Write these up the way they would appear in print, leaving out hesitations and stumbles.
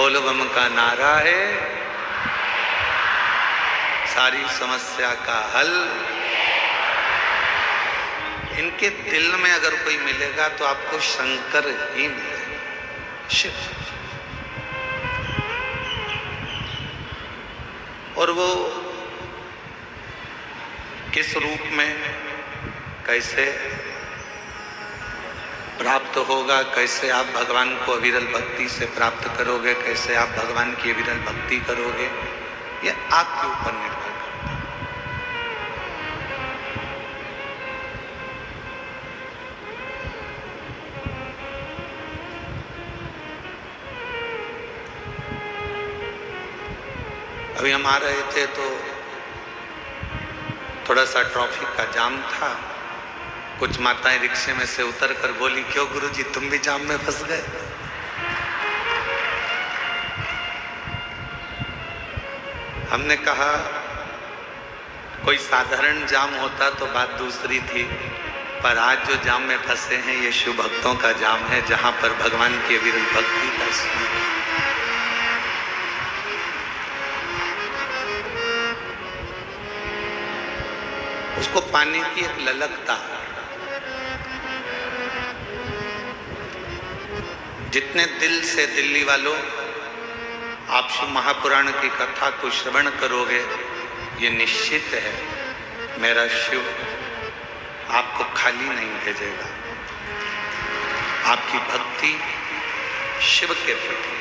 बोल बम का नारा है, सारी समस्या का हल। इनके दिल में अगर कोई मिलेगा तो आपको शंकर ही मिलेगा, शिव। और वो किस रूप में, कैसे प्राप्त होगा, कैसे आप भगवान को अविरल भक्ति से प्राप्त करोगे, कैसे आप भगवान की अविरल भक्ति करोगे, ये आपके ऊपर निर्भर करता है। अभी हम आ रहे थे तो थोड़ा सा ट्रैफिक का जाम था। कुछ माताएं रिक्शे में से उतर कर बोली, क्यों गुरुजी तुम भी जाम में फंस गए? हमने कहा कोई साधारण जाम होता तो बात दूसरी थी, पर आज जो जाम में फंसे हैं ये शिव भक्तों का जाम है, जहां पर भगवान की अविरल भक्ति का स्मरण। उसको पाने की एक ललकता। जितने दिल से दिल्ली वालों आप शिव महापुराण की कथा को श्रवण करोगे, ये निश्चित है मेरा शिव आपको खाली नहीं भेजेगा। आपकी भक्ति शिव के प्रति,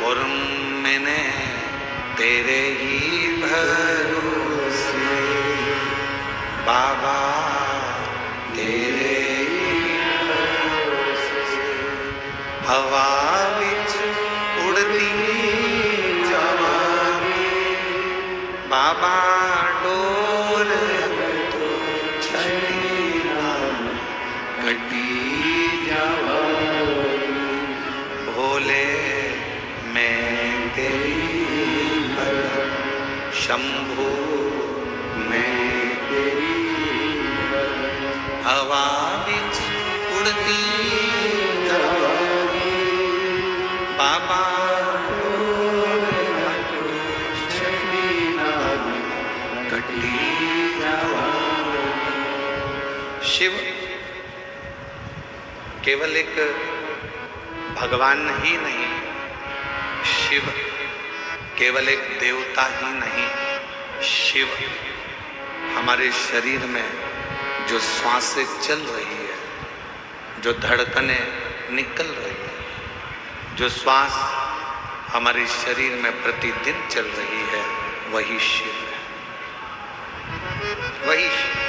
और मैंने तेरे ही भरोसे बाबा, तेरे ही भरोसे हवा विच उड़ती जावांगे बाबा, डोर तो छड़ी कटी जावांगी भोले, मैं तेरी शंभु, मैं तेरी हवा विच उड़ती जावांगी बाबा, कटी जावांगी। शिव केवल एक भगवान ही नहीं, शिव केवल एक देवता ही नहीं, शिव हमारे शरीर में जो सांसें चल रही है, जो धड़कनें निकल रही है, जो श्वास हमारे शरीर में प्रतिदिन चल रही है, वही शिव है, वही शिव।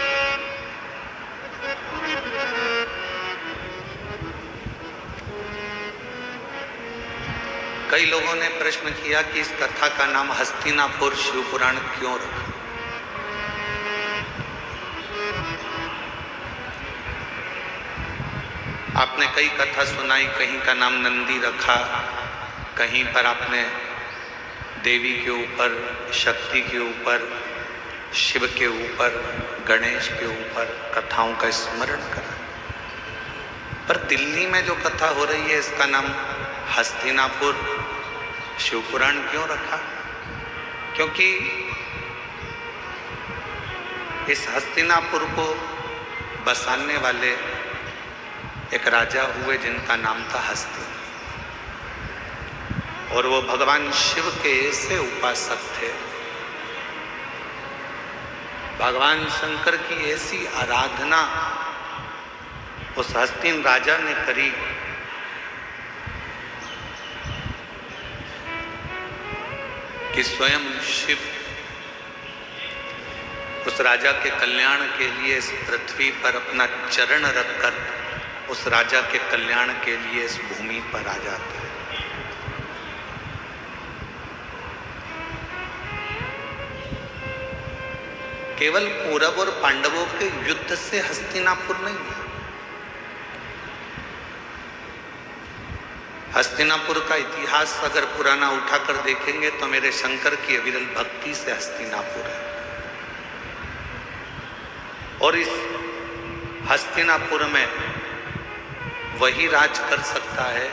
कई लोगों ने प्रश्न किया कि इस कथा का नाम हस्तिनापुर शिव पुराण क्यों रखा? आपने कई कथा सुनाई, कहीं का नाम नंदी रखा, कहीं पर आपने देवी के ऊपर, शक्ति के ऊपर, शिव के ऊपर, गणेश के ऊपर कथाओं का स्मरण करा। पर दिल्ली में जो कथा हो रही है इसका नाम हस्तिनापुर शिवपुराण क्यों रखा? क्योंकि इस हस्तिनापुर को बसाने वाले एक राजा हुए जिनका नाम था हस्ति, और वो भगवान शिव के ऐसे उपासक थे, भगवान शंकर की ऐसी आराधना उस हस्तिन राजा ने करी कि स्वयं शिव उस राजा के कल्याण के लिए इस पृथ्वी पर अपना चरण रखकर उस राजा के कल्याण के लिए इस भूमि पर आ जाते हैं। केवल कौरव और पांडवों के युद्ध से हस्तिनापुर नहीं है, हस्तिनापुर का इतिहास अगर पुराना उठाकर देखेंगे तो मेरे शंकर की अविरल भक्ति से हस्तिनापुर है। और इस हस्तिनापुर में वही राज कर सकता है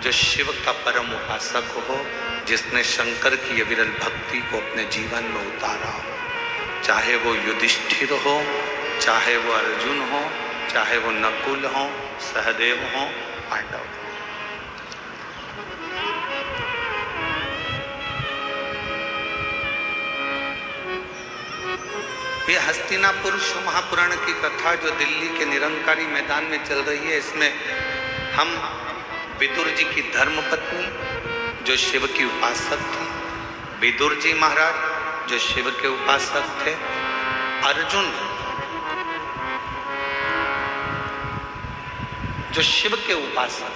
जो शिव का परम उपासक हो, जिसने शंकर की ये विरल भक्ति को अपने जीवन में उतारा हो। चाहे वो युधिष्ठिर हो, चाहे वो अर्जुन हो, चाहे वो नकुल हो, सहदेव हो, पांडव हो। ये हस्तिनापुर महापुराण की कथा जो दिल्ली के निरंकारी मैदान में चल रही है, इसमें हम विदुर जी की धर्मपत्नी जो शिव की उपासक थी, विदुर जी महाराज जो शिव के उपासक थे, अर्जुन जो शिव के उपासक,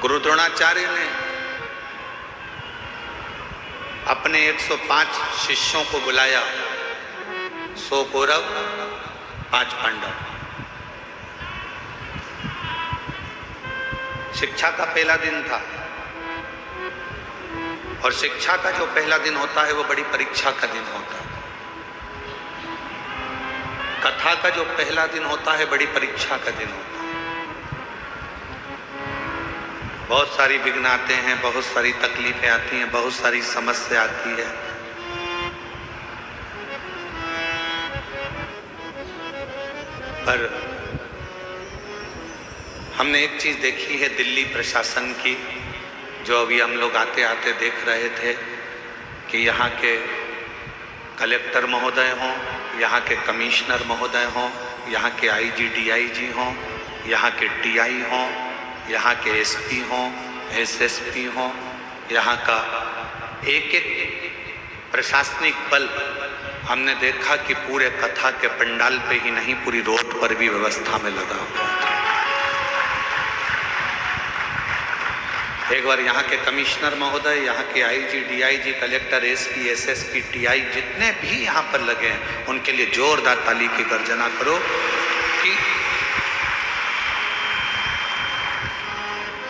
गुरु द्रोणाचार्य ने अपने 105 शिष्यों को बुलाया, 100 कौरव 5 पांडव। शिक्षा का पहला दिन था, और शिक्षा का जो पहला दिन होता है वो बड़ी परीक्षा का दिन होता है। कथा का जो पहला दिन होता है बड़ी परीक्षा का दिन होता है। बहुत सारी विघ्न आते हैं, बहुत सारी तकलीफें आती हैं, बहुत सारी समस्या आती है। पर हमने एक चीज देखी है दिल्ली प्रशासन की, जो अभी हम लोग आते आते देख रहे थे कि यहाँ के कलेक्टर महोदय हों, यहाँ के कमिश्नर महोदय हों, यहाँ के आईजी डीआईजी हों, यहाँ के टीआई हों, यहाँ के एसपी हों, एसएसपी हों, यहाँ का एक एक प्रशासनिक बल, हमने देखा कि पूरे कथा के पंडाल पे ही नहीं, पूरी रोड पर भी व्यवस्था में लगा हुआ था। एक बार यहाँ के कमिश्नर महोदय, यहाँ के IG DIG, collector, SP, SSP, TI जितने भी यहाँ पर लगे हैं, उनके लिए जोरदार ताली की गर्जना करो कि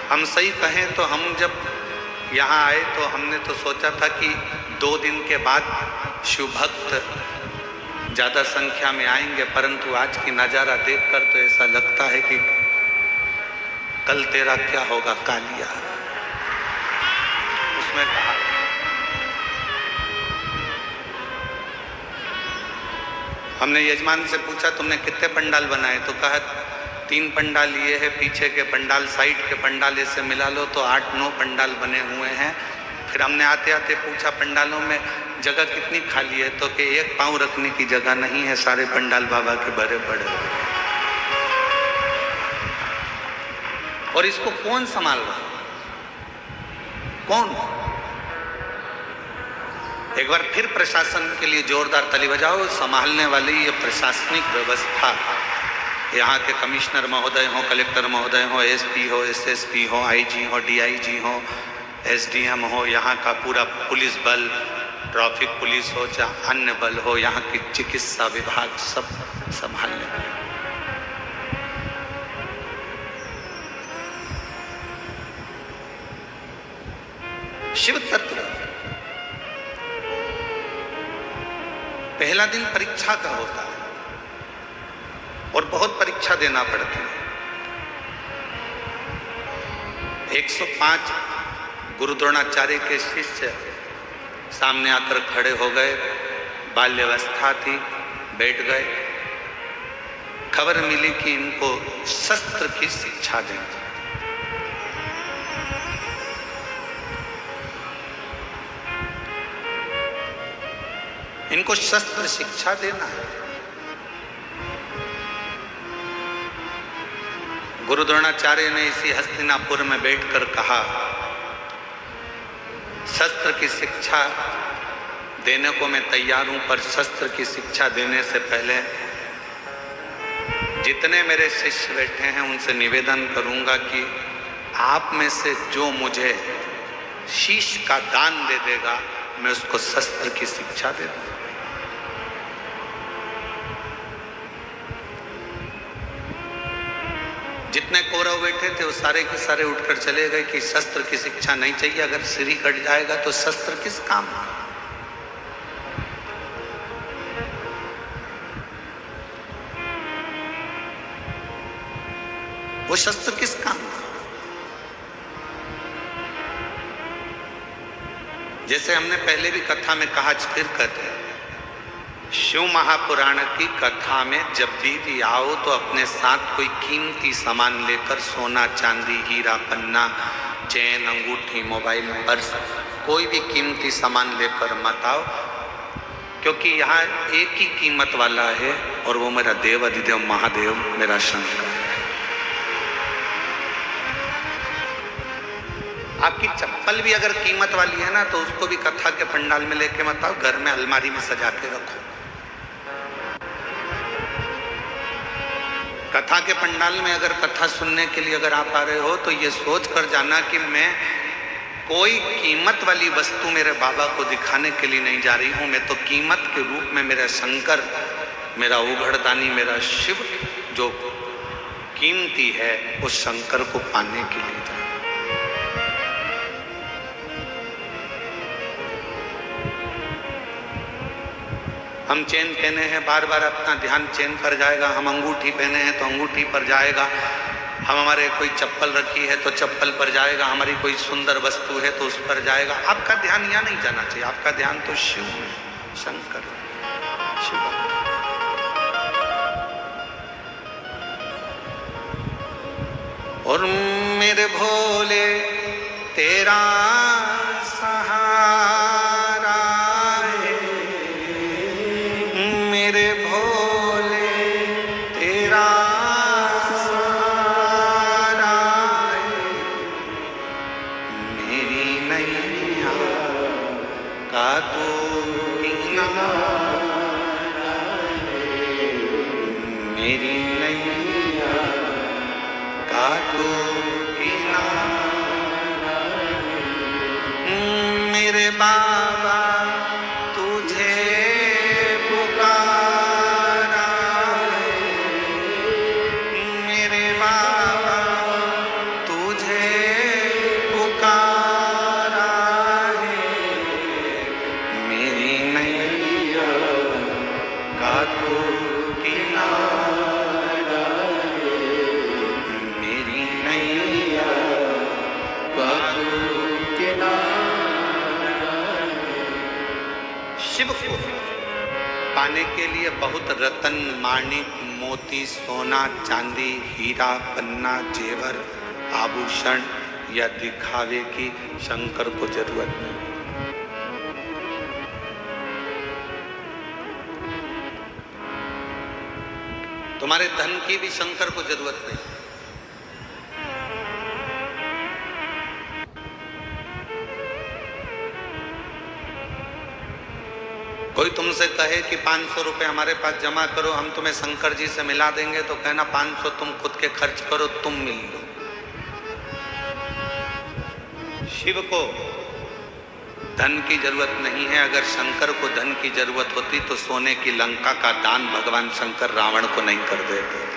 हम सही कहें तो हम जब यहाँ आए तो हमने तो सोचा था कि 2 दिन के बाद शिव भक्त ज़्यादा संख्या में आएंगे, परंतु आज की नज़ारा देखकर तो ऐसा लगता है कि कल तेरा क्या होगा कालिया। उसमें कहा हमने यजमान से पूछा तुमने कितने पंडाल बनाए, तो कहा 3 पंडाल ये है, पीछे के पंडाल, साइड के पंडाल ऐसे मिला लो तो 8-9 पंडाल बने हुए हैं। फिर हमने आते आते पूछा पंडालों में जगह कितनी खाली है, तो कि 1 पाँव रखने की जगह नहीं है, सारे पंडाल बाबा के भरे पड़े। और इसको कौन संभाल रहा, कौन? एक बार फिर प्रशासन के लिए जोरदार ताली बजाओ। संभालने वाली ये प्रशासनिक व्यवस्था, यहाँ के कमिश्नर महोदय हो, कलेक्टर महोदय हो, एसपी हो, एसएसपी हो, आईजी हो, डीआईजी हो, एसडीएम हो, यहाँ का पूरा पुलिस बल, ट्रैफिक पुलिस हो, चाहे अन्य बल हो, यहाँ की चिकित्सा विभाग, सब संभालने वाले। शिव तत्व पहला दिन परीक्षा का होता है और बहुत परीक्षा देना पड़ती है। 105 गुरु द्रोणाचार्य के शिष्य सामने आकर खड़े हो गए, बाल्यावस्था थी, बैठ गए। खबर मिली कि इनको शस्त्र की शिक्षा देंगे। इनको शस्त्र शिक्षा देना है। गुरु द्रोणाचार्य ने इसी हस्तिनापुर में बैठकर कहा, शस्त्र की शिक्षा देने को मैं तैयार हूं, पर शस्त्र की शिक्षा देने से पहले जितने मेरे शिष्य बैठे हैं उनसे निवेदन करूंगा कि आप में से जो मुझे शीश का दान दे देगा, मैं उसको शस्त्र की शिक्षा दे दूंगा। जितने कौरव बैठे थे वो सारे के सारे उठकर चले गए कि शस्त्र की शिक्षा नहीं चाहिए, अगर सिर ही कट जाएगा तो शस्त्र किस काम का। वो शस्त्र किस काम का? जैसे हमने पहले भी कथा में कहा, फिर कहते हैं, शिव महापुराण की कथा में जब भी आओ तो अपने साथ कोई कीमती सामान लेकर, सोना चांदी हीरा पन्ना चैन अंगूठी मोबाइल पर्स कोई भी कीमती सामान लेकर मत आओ, क्योंकि यहाँ एक ही कीमत वाला है और वो मेरा देव अधिदेव महादेव मेरा शंकर है। आपकी चप्पल भी अगर कीमत वाली है ना तो उसको भी कथा के पंडाल में लेके मत आओ, घर में अलमारी में सजा के रखो। कथा के पंडाल में अगर कथा सुनने के लिए अगर आप आ रहे हो तो ये सोच कर जाना कि मैं कोई कीमत वाली वस्तु मेरे बाबा को दिखाने के लिए नहीं जा रही हूं, मैं तो कीमत के रूप में मेरा शंकर, मेरा उघड़दानी, मेरा शिव जो कीमती है उस शंकर को पाने के लिए जा रही हूं। हम चेन पहने हैं, बार बार अपना ध्यान चेन पर जाएगा। हम अंगूठी पहने हैं तो अंगूठी पर जाएगा। हम हमारे कोई चप्पल रखी है तो चप्पल पर जाएगा। हमारी कोई सुंदर वस्तु है तो उस पर जाएगा। आपका ध्यान यहाँ नहीं जाना चाहिए, आपका ध्यान तो शिव में, शंकर शिव। और मेरे भोले तेरा सहारा है, मेरे भोले तेरा सहारा है, मेरी नैया का तू किनारा है, मेरी नैया का तू किनारा है, मेरे बाबा तुझे पुकारा है, मेरे बाबा तुझे पुकारा है, मेरी नैया का तू किनारा है, मेरी नैया का तू किनारा है। शिव को पाने के लिए बहुत रतन माणिक मोती सोना चांदी हीरा पन्ना जेवर आभूषण या दिखावे की शंकर को जरूरत नहीं। तुम्हारे धन की भी शंकर को जरूरत नहीं। कोई तुमसे कहे कि 500 रुपए हमारे पास जमा करो, हम तुम्हें शंकर जी से मिला देंगे, तो कहना 500 तुम खुद के खर्च करो, तुम मिल लो। शिव को धन की जरूरत नहीं है। अगर शंकर को धन की जरूरत होती तो सोने की लंका का दान भगवान शंकर रावण को नहीं कर देते।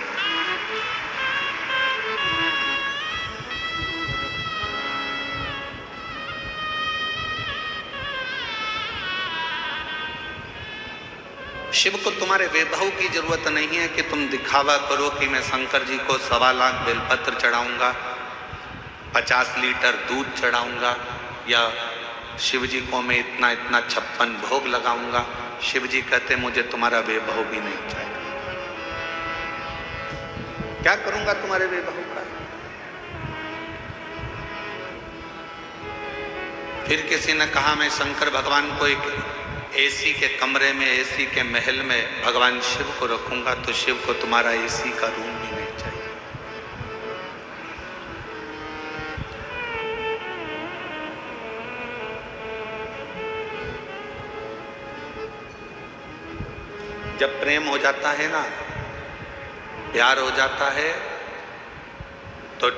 शिव को तुम्हारे वैभव की जरूरत नहीं है कि तुम दिखावा करो कि मैं शंकर जी को 1.25 लाख बेलपत्र चढ़ाऊंगा, 50 लीटर दूध चढ़ाऊंगा, या शिव जी को मैं इतना इतना 56 भोग लगाऊंगा। शिव जी कहते मुझे तुम्हारा वैभव भी नहीं चाहिए। क्या करूंगा तुम्हारे वैभव का? फिर किसी ने कहा मैं शंकर भगवान को एक एसी के कमरे में, एसी के महल में भगवान शिव को रखूंगा, तो शिव को तुम्हारा एसी का रूम भी नहीं चाहिए। जब प्रेम हो जाता है ना, प्यार हो जाता है, तो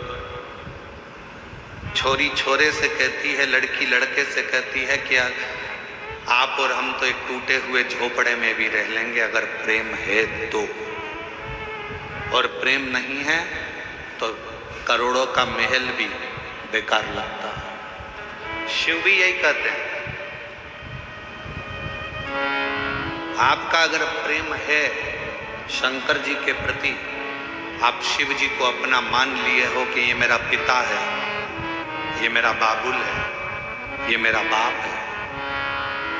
छोरी छोरे से कहती है, लड़की लड़के से कहती है कि आप और हम तो एक टूटे हुए झोपड़े में भी रह लेंगे अगर प्रेम है तो, और प्रेम नहीं है तो करोड़ों का महल भी बेकार लगता है। शिव भी यही कहते हैं, आपका अगर प्रेम है शंकर जी के प्रति, आप शिव जी को अपना मान लिए हो कि ये मेरा पिता है, ये मेरा बाबुल है, ये मेरा बाप है।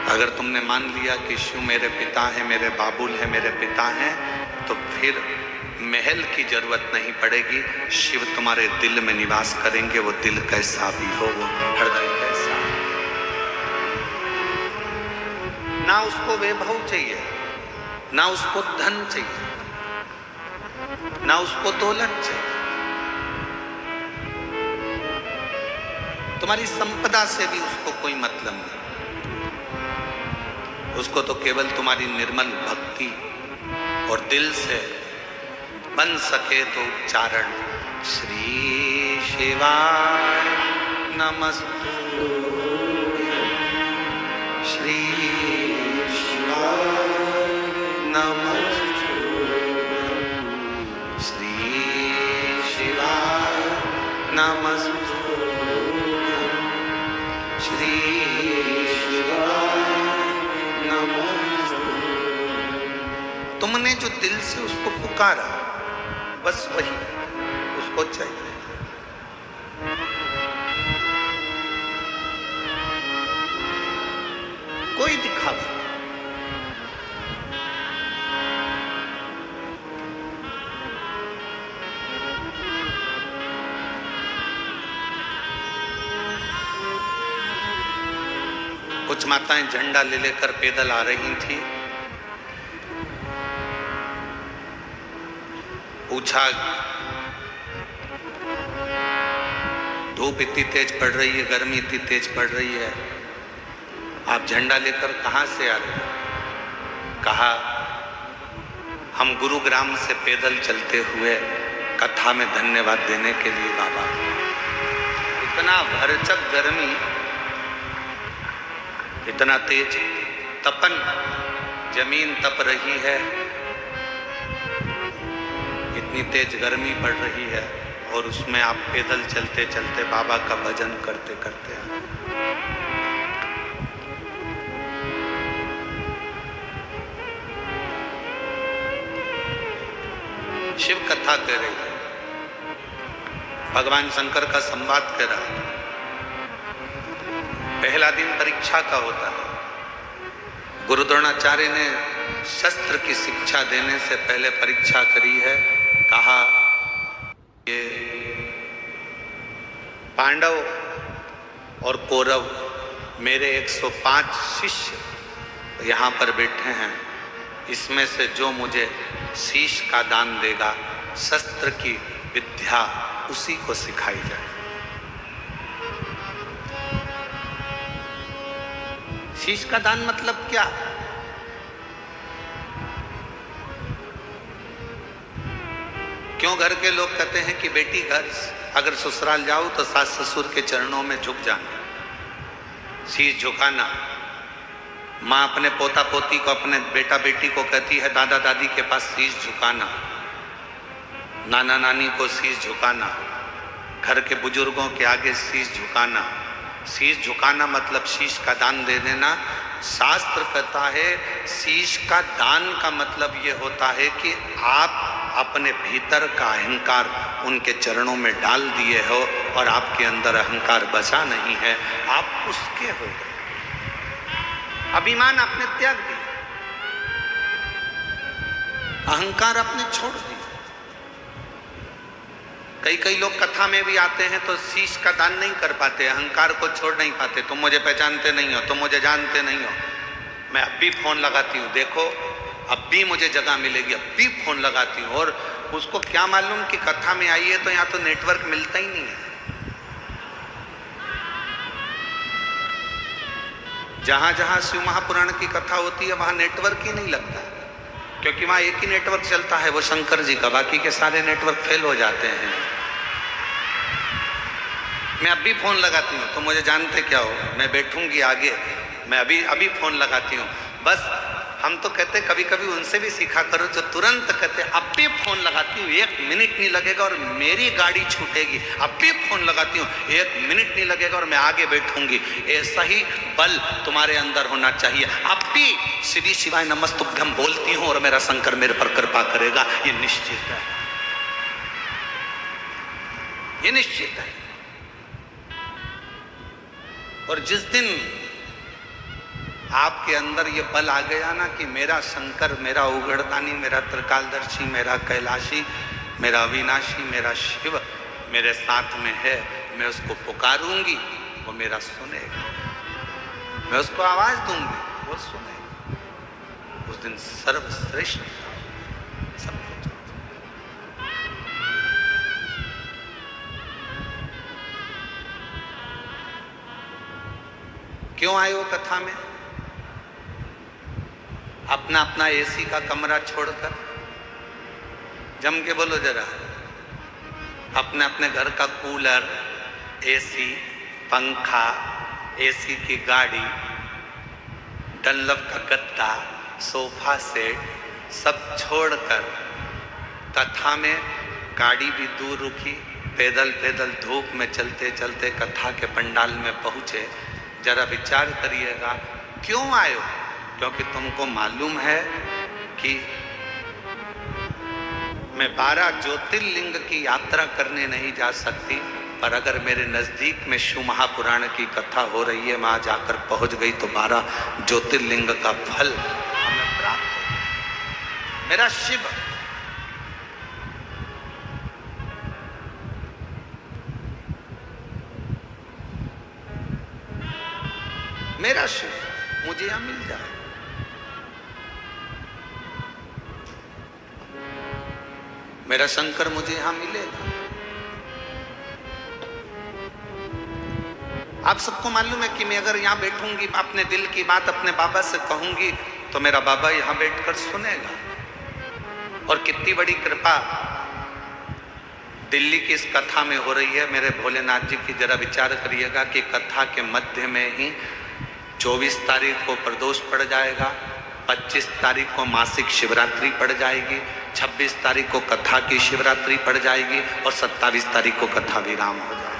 अगर तुमने मान लिया कि शिव मेरे पिता है, मेरे बाबुल है, मेरे पिता हैं, तो फिर महल की जरूरत नहीं पड़ेगी। शिव तुम्हारे दिल में निवास करेंगे। वो दिल कैसा भी हो, वो हृदय कैसा हो। ना उसको वैभव चाहिए, ना उसको धन चाहिए, ना उसको दौलत चाहिए। तुम्हारी संपदा से भी उसको कोई मतलब नहीं। उसको तो केवल तुम्हारी निर्मल भक्ति और दिल से बन सके तो उच्चारण श्री शिवाय नमस्तु, श्री शिवाय नमस्तु, श्री शिवाय नमस्तु, श्री शिवाय नमस्तु। तुमने जो दिल से उसको पुकारा, बस वही उसको चाहिए। कोई दिखावा, कुछ माताएं झंडा ले लेकर पैदल आ रही थी। पूछा, धूप इतनी तेज पड़ रही है, गर्मी इतनी तेज पड़ रही है, आप झंडा लेकर कहां से आ रहे हैं? कहा, हम गुरुग्राम से पैदल चलते हुए कथा में धन्यवाद देने के लिए बाबा। इतना भरचक गर्मी, इतना तेज तपन, जमीन तप रही है, इतनी तेज गर्मी पड़ रही है, और उसमें आप पैदल चलते चलते बाबा का भजन करते करते आए। शिव कथा कह रही है, भगवान शंकर का संवाद कह रहा है। पहला दिन परीक्षा का होता है। गुरु द्रोणाचार्य ने शस्त्र की शिक्षा देने से पहले परीक्षा करी है। कहा, ये पांडव और कौरव मेरे 105 शिष्य यहाँ पर बैठे हैं, इसमें से जो मुझे शीश का दान देगा, शस्त्र की विद्या उसी को सिखाई जाए। शीश का दान मतलब क्या? क्यों घर के लोग कहते हैं कि बेटी घर अगर ससुराल जाओ तो सास ससुर के चरणों में झुक जाना, शीश झुकाना। माँ अपने पोता पोती को, अपने बेटा बेटी को कहती है दादा दादी के पास शीश झुकाना, नाना नानी को शीश झुकाना, घर के बुजुर्गों के आगे शीश झुकाना। शीश झुकाना मतलब शीश का दान दे देना। शास्त्र कहता है शीश का दान का मतलब ये होता है कि आप अपने भीतर का अहंकार उनके चरणों में डाल दिए हो और आपके अंदर अहंकार बचा नहीं है, आप उसके हो गए। अभिमान आपने त्याग दिया, अहंकार आपने छोड़ दिया। कई लोग कथा में भी आते हैं तो शीश का दान नहीं कर पाते, अहंकार को छोड़ नहीं पाते। तुम मुझे पहचानते नहीं हो, तुम मुझे जानते नहीं हो, मैं अब भी फोन लगाती हूँ, देखो अब भी मुझे जगह मिलेगी, अब भी फोन लगाती हूँ। और उसको क्या मालूम कि कथा में आई है तो यहाँ तो नेटवर्क मिलता ही नहीं है। जहां जहां शिव महापुराण की कथा होती है वहां नेटवर्क ही नहीं लगता, क्योंकि वहां एक ही नेटवर्क चलता है, वो शंकर जी का, बाकी के सारे नेटवर्क फेल हो जाते हैं। मैं अभी फोन लगाती हूँ, तो मुझे जानते क्या हो, मैं बैठूंगी आगे, मैं अभी फोन लगाती हूँ। बस हम तो कहते कभी कभी उनसे भी सीखा करो जो तुरंत कहते अब भी फोन लगाती हूँ, 1 मिनट नहीं लगेगा और मेरी गाड़ी छूटेगी, अब भी फोन लगाती हूँ, 1 मिनट नहीं लगेगा और मैं आगे बैठूंगी। ऐसा ही बल तुम्हारे अंदर होना चाहिए। अब भी शिवी शिवाय नमस्तुभ्यम बोलती हूँ और मेरा शंकर मेरे पर कृपा करेगा, ये निश्चित है। ये निश्चित है। और जिस दिन आपके अंदर ये बल आ गया ना कि मेरा शंकर, मेरा उगड़दानी, मेरा त्रिकालदर्शी, मेरा कैलाशी, मेरा अविनाशी, मेरा शिव मेरे साथ में है, मैं उसको पुकारूंगी, वो मेरा सुनेगा, मैं उसको आवाज दूंगी, वो सुनेगा। उस दिन सर्वश्रेष्ठ सब कुछ। क्यों आए हो कथा में? अपना अपना एसी का कमरा छोड़कर, जम के बोलो जरा, अपने अपने घर का कूलर, एसी, पंखा, एसी की गाड़ी, डनलप का गद्दा, सोफा सेट सब छोड़कर कथा में गाड़ी भी दूर रुकी, पैदल पैदल धूप में चलते चलते कथा के पंडाल में पहुंचे। जरा विचार करिएगा, क्यों आए हो? क्योंकि तुमको मालूम है कि मैं 12 ज्योतिर्लिंग की यात्रा करने नहीं जा सकती, पर अगर मेरे नजदीक में शिव महापुराण की कथा हो रही है, वहां जाकर पहुंच गई तो 12 ज्योतिर्लिंग का फल हमें प्राप्त हो। मेरा शिव मेरा शिव मुझे यहां मिल जाए। मेरा शंकर मुझे यहां मिलेगा। आप सबको मालूम है कि मैं अगर यहां बैठूंगी, अपने दिल की बात अपने बाबा से कहूंगी, तो मेरा बाबा यहां बैठकर सुनेगा। और कितनी बड़ी कृपा दिल्ली की इस कथा में हो रही है मेरे भोलेनाथ जी की। जरा विचार करिएगा कि कथा के मध्य में ही 24 तारीख को प्रदोष पड़ जाएगा, 25 तारीख को मासिक शिवरात्रि पड़ जाएगी, 26 तारीख को कथा की शिवरात्रि पड़ जाएगी और 27 तारीख को कथा विराम हो जाएगा।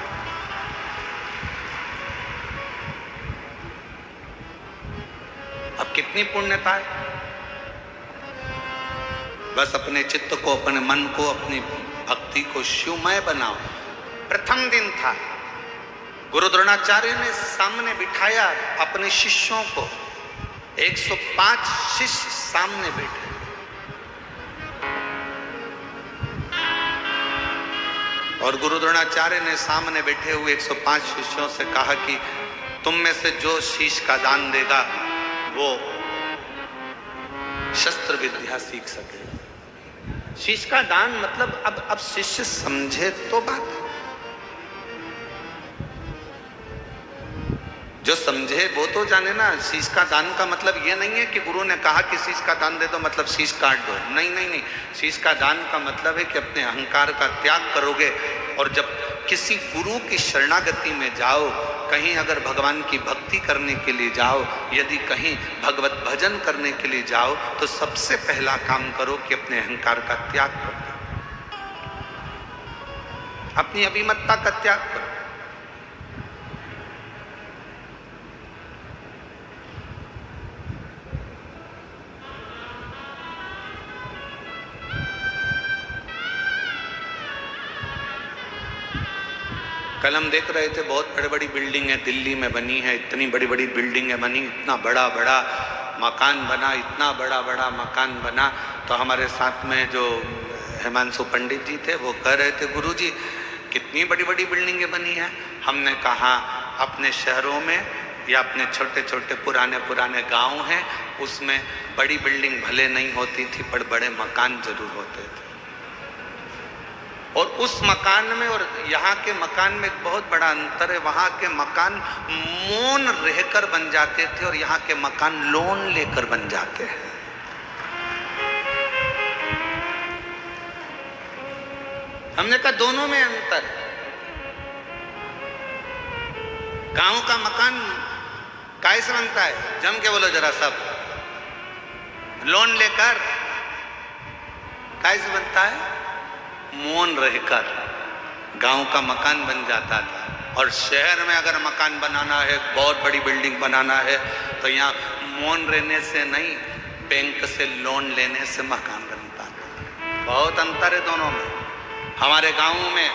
अब कितनी पुण्यता है। बस अपने चित्त को, अपने मन को, अपनी भक्ति को शिवमय बनाओ। प्रथम दिन था, गुरु द्रोणाचार्य ने सामने बिठाया अपने शिष्यों को। 105 शिष्य सामने बैठे। और गुरु द्रोणाचार्य ने सामने बैठे हुए 105 शिष्यों से कहा कि तुम में से जो शीश का दान देगा वो शस्त्र विद्या सीख सकेगा। शीश का दान मतलब अब शिष्य समझे तो बात। जो समझे वो तो जाने ना। शीश का दान का मतलब ये नहीं है कि गुरु ने कहा कि शीश का दान दे दो मतलब शीश काट दो। नहीं नहीं नहीं, शीश का दान का मतलब है कि अपने अहंकार का त्याग करोगे। और जब किसी गुरु की शरणागति में जाओ, कहीं अगर भगवान की भक्ति करने के लिए जाओ, यदि कहीं भगवत भजन करने के लिए जाओ, तो सबसे पहला काम करो कि अपने अहंकार का त्याग करो, अपनी अभिमतता का त्याग करो। कल हम देख रहे थे बहुत बड़ी बड़ी बिल्डिंगें दिल्ली में बनी है, इतनी बड़ी बड़ी बिल्डिंगें बनी, इतना बड़ा बड़ा मकान बना, इतना बड़ा बड़ा मकान बना। तो हमारे साथ में जो हिमांशु पंडित जी थे वो कह रहे थे, गुरुजी कितनी बड़ी बड़ी बिल्डिंगें बनी हैं। हमने कहा अपने शहरों में या अपने छोटे छोटे पुराने पुराने गाँव हैं, उसमें बड़ी बिल्डिंग भले नहीं होती थी पर बड़े मकान जरूर होते थे। और उस मकान में और यहाँ के मकान में एक बहुत बड़ा अंतर है। वहाँ के मकान मौन रहकर बन जाते थे और यहाँ के मकान लोन लेकर बन जाते हैं। हमने कहा दोनों में अंतर। गांव का मकान कैसे बनता है? जम के बोलो जरा सब। लोन लेकर। कैसे बनता है? मौन रहकर गांव का मकान बन जाता था। और शहर में अगर मकान बनाना है, बहुत बड़ी बिल्डिंग बनाना है, तो यहाँ मौन रहने से नहीं, बैंक से लोन लेने से मकान बनता था। बहुत अंतर है दोनों में। हमारे गांव में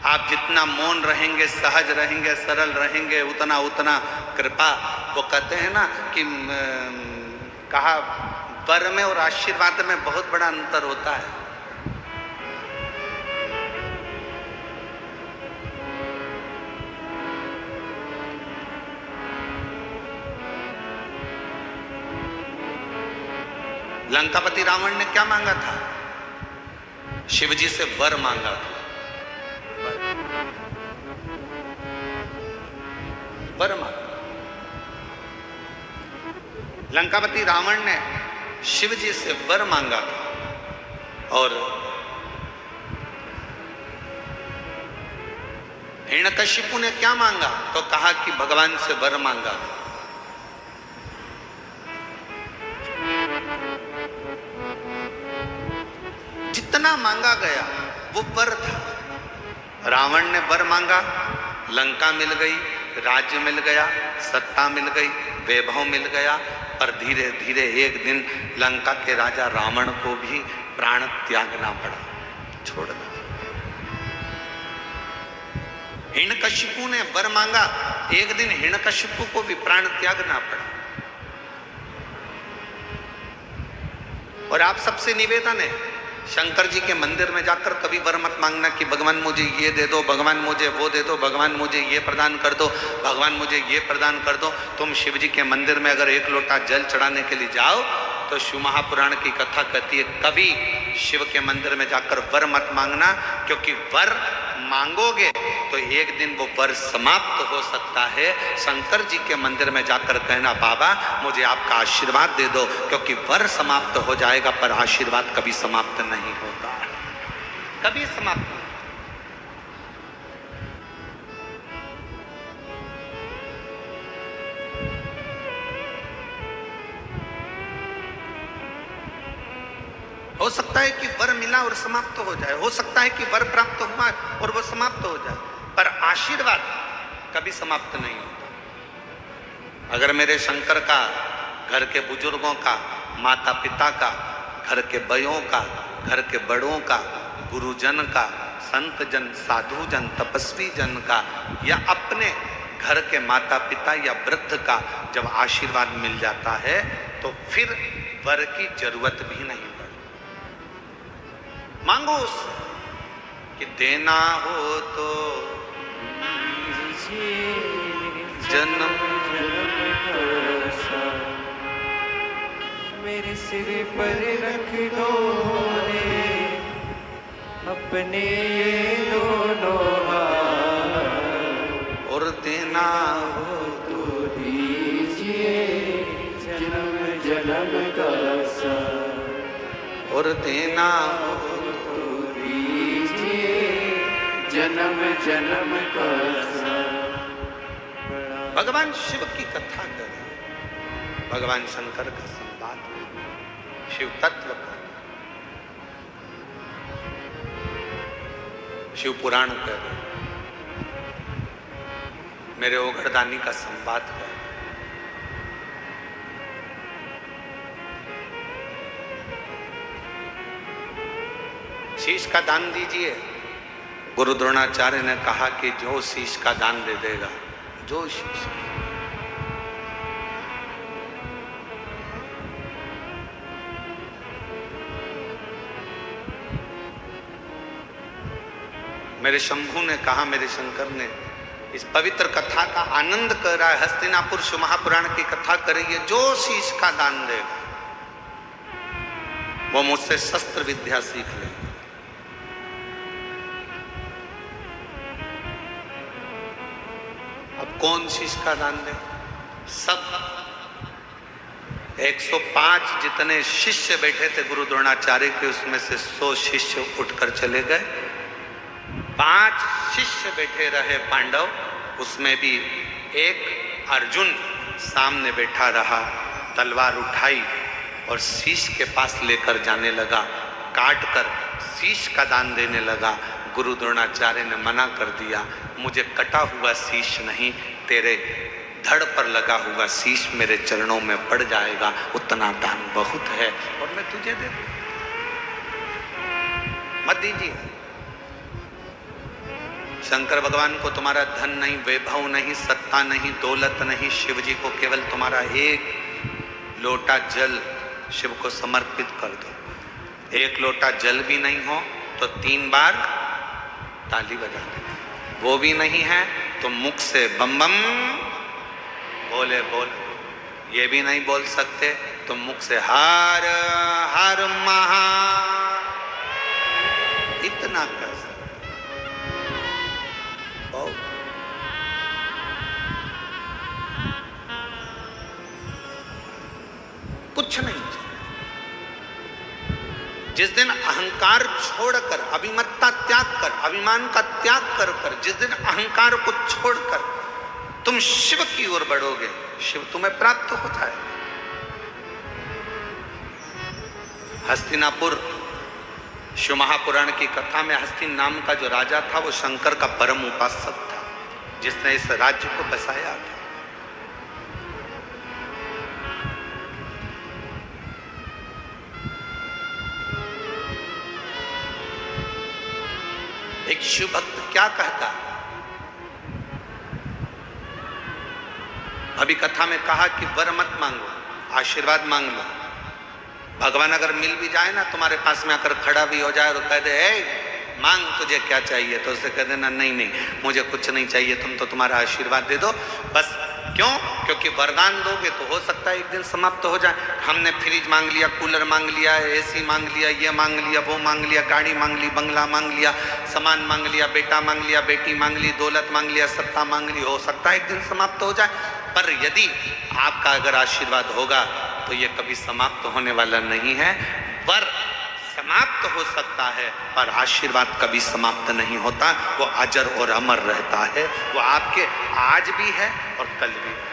आप जितना मौन रहेंगे, सहज रहेंगे, सरल रहेंगे, उतना उतना कृपा। वो कहते हैं ना कि कहा वर में और आशीर्वाद में बहुत बड़ा अंतर होता है। लंकापति रावण ने क्या मांगा था? शिवजी से वर मांगा था। वर मांगा। लंकापति रावण ने शिवजी से वर मांगा था और हिरण्यकशिपु ने क्या मांगा? तो कहा कि भगवान से वर मांगा। जितना मांगा गया वो वर था। रावण ने वर मांगा, लंका मिल गई, राज्य मिल गया, सत्ता मिल गई, वैभव मिल गया। पर धीरे धीरे एक दिन लंका के राजा रावण को भी प्राण त्यागना पड़ा, छोड़ना। हिरण्यकशिपु ने वर मांगा, एक दिन हिरण्यकशिपु को भी प्राण त्यागना पड़ा। और आप सबसे निवेदन है, शंकर जी के मंदिर में जाकर कभी वर मत मांगना कि भगवान मुझे ये दे दो, भगवान मुझे वो दे दो, भगवान मुझे ये प्रदान कर दो, भगवान मुझे ये प्रदान कर दो। तुम शिव जी के मंदिर में अगर एक लोटा जल चढ़ाने के लिए जाओ तो शिव महापुराण की कथा कहती है कभी शिव के मंदिर में जाकर वर मत मांगना, क्योंकि वर मांगोगे तो एक दिन वो वर समाप्त हो सकता है। शंकर जी के मंदिर में जाकर कहना बाबा मुझे आपका आशीर्वाद दे दो, क्योंकि वर समाप्त हो जाएगा पर आशीर्वाद कभी समाप्त नहीं होता, कभी समाप्त नहीं। हो सकता है कि वर मिला और समाप्त हो जाए, हो सकता है कि वर प्राप्त हुआ और वो समाप्त हो जाए, पर आशीर्वाद कभी समाप्त नहीं होता। अगर मेरे शंकर का, घर के बुजुर्गों का, माता पिता का, घर के बयों का, घर के बड़ों का, गुरुजन का, संत जन, साधु जन, तपस्वी जन का, या अपने घर के माता पिता या वृद्ध का जब आशीर्वाद मिल जाता है तो फिर वर की जरूरत भी नहीं पड़ती। मांगो उससे कि देना हो तो जन्म मेरे सिर पर रख दो रे अपने ये दोनों हाथ, और देना हो तो दीजिए जन्म जन्म का साथ, और देना हो जन्म जन्म का साथ। भगवान शिव की कथा करें, भगवान शंकर का संवाद, शिव तत्व का, शिव पुराण करें, मेरे ओघड़दानी का संवाद करें। शीश का दान दीजिए। गुरु द्रोणाचार्य ने कहा कि जो शीश का दान दे देगा, जो शीश, मेरे शंभू ने कहा, मेरे शंकर ने, इस पवित्र कथा का आनंद कर रहा है, हस्तिनापुर शिव महापुराण की कथा कर रही है, जो शीश का दान देगा वो मुझसे शस्त्र विद्या सीख लेगा। अब कौन शीश का दान दे? सब 105 जितने शिष्य बैठे थे गुरु द्रोणाचार्य के, उसमें से 100 शिष्य उठकर चले गए। 5 शिष्य बैठे रहे पांडव, उसमें भी एक अर्जुन सामने बैठा रहा, तलवार उठाई और शीश के पास लेकर जाने लगा, काट कर शीश का दान देने लगा। गुरु द्रोणाचार्य ने मना कर दिया, मुझे कटा हुआ शीश नहीं, तेरे धड़ पर लगा हुआ शीश मेरे चरणों में पड़ जाएगा, उतना दान बहुत है और मैं तुझे दे दूं, मत दीजिए। शंकर भगवान को तुम्हारा धन नहीं, वैभव नहीं, सत्ता नहीं, दौलत नहीं, शिव जी को केवल तुम्हारा एक लोटा जल शिव को समर्पित कर दो। एक लोटा जल भी नहीं हो तो 3 बार ताली बजा दो। वो भी नहीं है तो मुख से बम बम बोले बोल। ये भी नहीं बोल सकते तो मुख से हर हर महा इतना कर सकते। कुछ नहीं। जिस दिन अहंकार छोड़कर, अभिमत्ता त्याग कर, अभिमान का त्याग कर जिस दिन अहंकार को छोड़कर तुम शिव की ओर बढ़ोगे, शिव तुम्हें प्राप्त हो जाए। हस्तिनापुर शिव महापुराण की कथा में हस्तिन नाम का जो राजा था वो शंकर का परम उपासक था, जिसने इस राज्य को बसाया था। एक शिव भक्त क्या कहता, अभी कथा में कहा कि वर मत मांगो, आशीर्वाद मांग लो। भगवान अगर मिल भी जाए ना, तुम्हारे पास में आकर खड़ा भी हो जाए और कह दे मांग तुझे क्या चाहिए, तो उसे कह देना नहीं नहीं मुझे कुछ नहीं चाहिए, तुम तो तुम्हारा आशीर्वाद दे दो बस। क्यों? क्योंकि वरदान दोगे तो हो सकता है एक दिन समाप्त हो जाए। हमने फ्रिज मांग लिया, कूलर मांग लिया, एसी मांग लिया, ये मांग लिया, वो मांग लिया, गाड़ी मांग ली, बंगला मांग लिया, सामान मांग लिया, बेटा मांग लिया, बेटी मांग ली, दौलत मांग लिया, सत्ता मांग ली, हो सकता है एक दिन समाप्त हो जाए। पर यदि आपका अगर आशीर्वाद होगा तो ये कभी समाप्त होने वाला नहीं है। वर समाप्त हो सकता है पर आशीर्वाद कभी समाप्त नहीं होता, वो अजर और अमर रहता है। वो आपके आज भी है और कल भी है।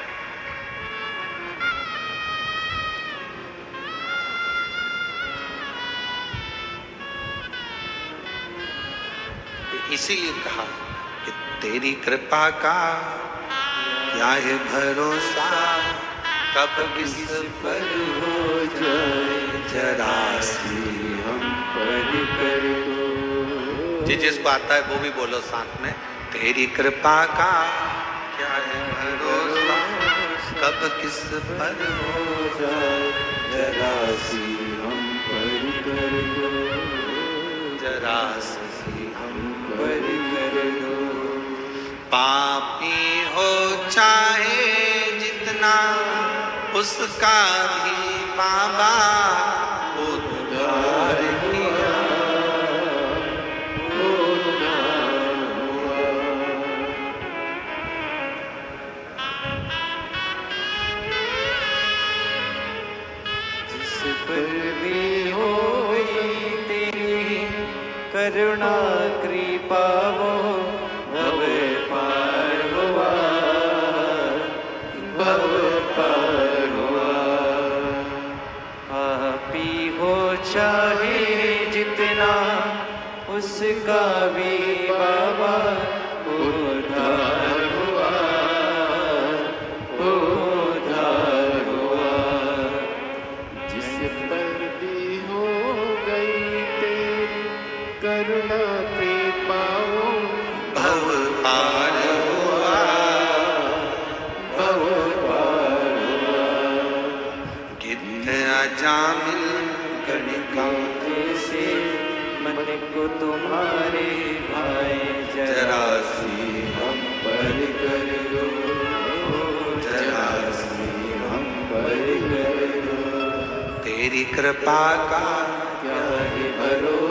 इसीलिए कहा कि तेरी कृपा का क्या है भरोसा, कब किस पर हो जाए जरा सी हम पर कर दो। जी जिसको आता है वो भी बोलो साथ में, तेरी कृपा का क्या है भरोसा, कब किस पर हो जाए जरा सी हम पर कर दो, जरा सी हम पर कर दो। पापी हो चाहे जितना उसका भी बाबा उद्धार किया। जिस पर भी होई तेरी करुणा कृपा वो भव पार हुआ, भव पार हुआ। पापी हो चाहे जितना उसका भी बाबा उद्धार हुआ, उद्धार हुआ। जिस पर भी हो गई तेरी करुणा कृपा वो भव पार हुआ, भव पार हुआ। गिद्ध अजामिल गणिका जैसे मन को तुम्हारे भाई जरा सी हम पर कर दो, जरा सी हम पर कर दो। तेरी कृपा का क्या है भरोसा,